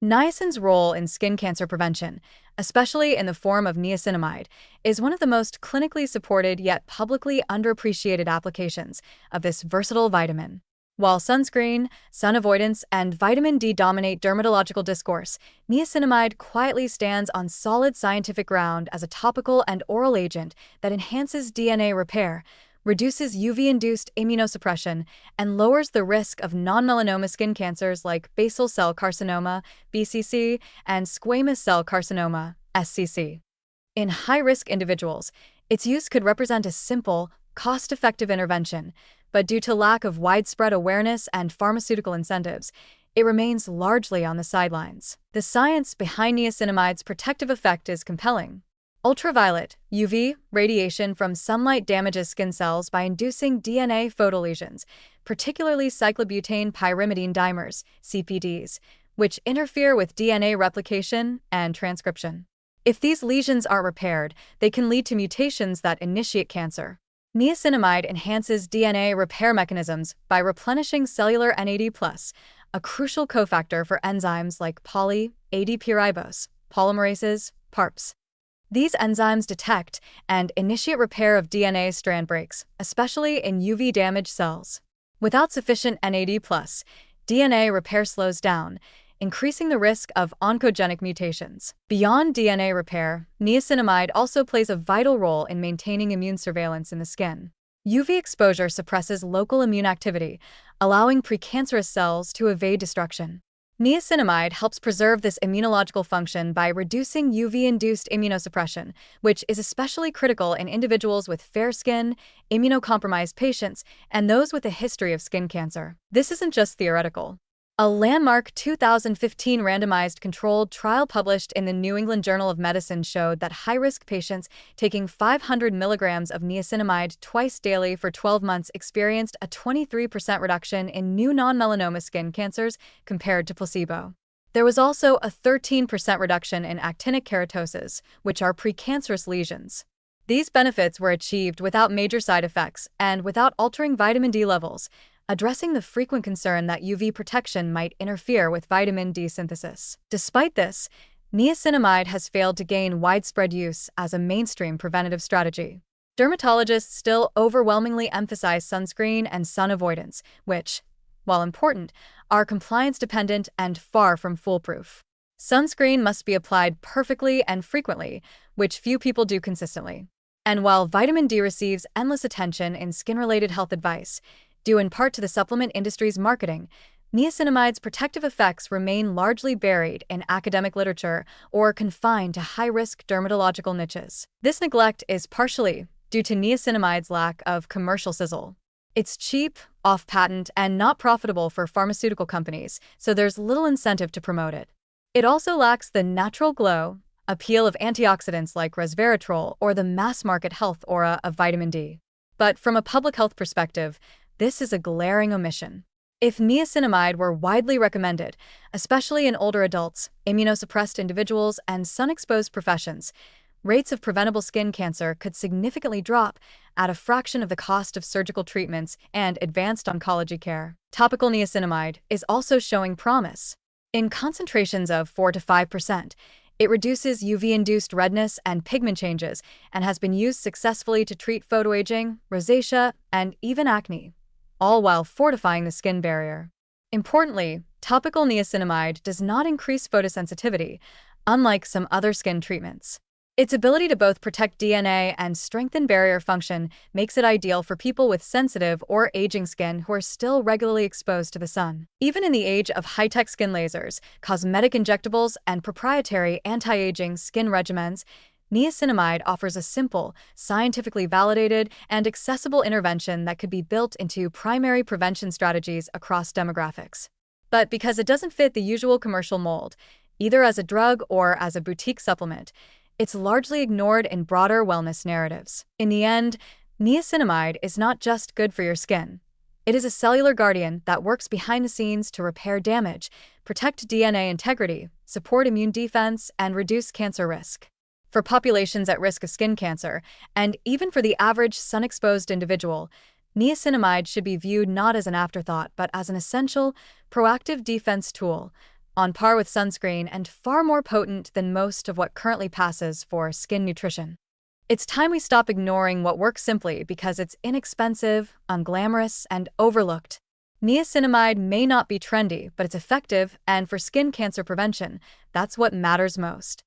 Niacin's role in skin cancer prevention, especially in the form of niacinamide, is one of the most clinically supported yet publicly underappreciated applications of this versatile vitamin. While sunscreen, sun avoidance, and vitamin D dominate dermatological discourse, niacinamide quietly stands on solid scientific ground as a topical and oral agent that enhances DNA repair, reduces UV-induced immunosuppression, and lowers the risk of non-melanoma skin cancers like basal cell carcinoma, BCC, and squamous cell carcinoma, SCC. In high-risk individuals, its use could represent a simple, cost-effective intervention, but due to lack of widespread awareness and pharmaceutical incentives, it remains largely on the sidelines. The science behind niacinamide's protective effect is compelling. Ultraviolet (UV) radiation from sunlight damages skin cells by inducing DNA photolesions, particularly cyclobutane pyrimidine dimers (CPDs), which interfere with DNA replication and transcription. If these lesions are repaired, they can lead to mutations that initiate cancer. Niacinamide enhances DNA repair mechanisms by replenishing cellular NAD+, a crucial cofactor for enzymes like poly-ADP ribose, polymerases, PARPs. These enzymes detect and initiate repair of DNA strand breaks, especially in UV-damaged cells. Without sufficient NAD+, DNA repair slows down, increasing the risk of oncogenic mutations. Beyond DNA repair, niacinamide also plays a vital role in maintaining immune surveillance in the skin. UV exposure suppresses local immune activity, allowing precancerous cells to evade destruction. Niacinamide helps preserve this immunological function by reducing UV-induced immunosuppression, which is especially critical in individuals with fair skin, immunocompromised patients, and those with a history of skin cancer. This isn't just theoretical. A landmark 2015 randomized controlled trial published in the New England Journal of Medicine showed that high-risk patients taking 500 milligrams of niacinamide twice daily for 12 months experienced a 23% reduction in new non-melanoma skin cancers compared to placebo. There was also a 13% reduction in actinic keratoses, which are precancerous lesions. These benefits were achieved without major side effects and without altering vitamin D levels, addressing the frequent concern that UV protection might interfere with vitamin D synthesis. Despite this, niacinamide has failed to gain widespread use as a mainstream preventative strategy. Dermatologists still overwhelmingly emphasize sunscreen and sun avoidance, which, while important, are compliance-dependent and far from foolproof. Sunscreen must be applied perfectly and frequently, which few people do consistently. And while vitamin D receives endless attention in skin-related health advice, due in part to the supplement industry's marketing, niacinamide's protective effects remain largely buried in academic literature or confined to high-risk dermatological niches. This neglect is partially due to niacinamide's lack of commercial sizzle. It's cheap, off-patent, and not profitable for pharmaceutical companies, so there's little incentive to promote it. It also lacks the natural glow, appeal of antioxidants like resveratrol or the mass-market health aura of vitamin D. But from a public health perspective, this is a glaring omission. If niacinamide were widely recommended, especially in older adults, immunosuppressed individuals, and sun-exposed professions, rates of preventable skin cancer could significantly drop at a fraction of the cost of surgical treatments and advanced oncology care. Topical niacinamide is also showing promise. In concentrations of 4 to 5%, it reduces UV-induced redness and pigment changes and has been used successfully to treat photoaging, rosacea, and even acne, all while fortifying the skin barrier. Importantly, topical niacinamide does not increase photosensitivity, unlike some other skin treatments. Its ability to both protect DNA and strengthen barrier function makes it ideal for people with sensitive or aging skin who are still regularly exposed to the sun. Even in the age of high-tech skin lasers, cosmetic injectables, and proprietary anti-aging skin regimens, niacinamide offers a simple, scientifically validated, and accessible intervention that could be built into primary prevention strategies across demographics. But because it doesn't fit the usual commercial mold, either as a drug or as a boutique supplement, it's largely ignored in broader wellness narratives. In the end, niacinamide is not just good for your skin. It is a cellular guardian that works behind the scenes to repair damage, protect DNA integrity, support immune defense, and reduce cancer risk. For populations at risk of skin cancer, and even for the average sun-exposed individual, niacinamide should be viewed not as an afterthought but as an essential, proactive defense tool, on par with sunscreen and far more potent than most of what currently passes for skin nutrition. It's time we stop ignoring what works simply because it's inexpensive, unglamorous, and overlooked. Niacinamide may not be trendy, but it's effective, and for skin cancer prevention, that's what matters most.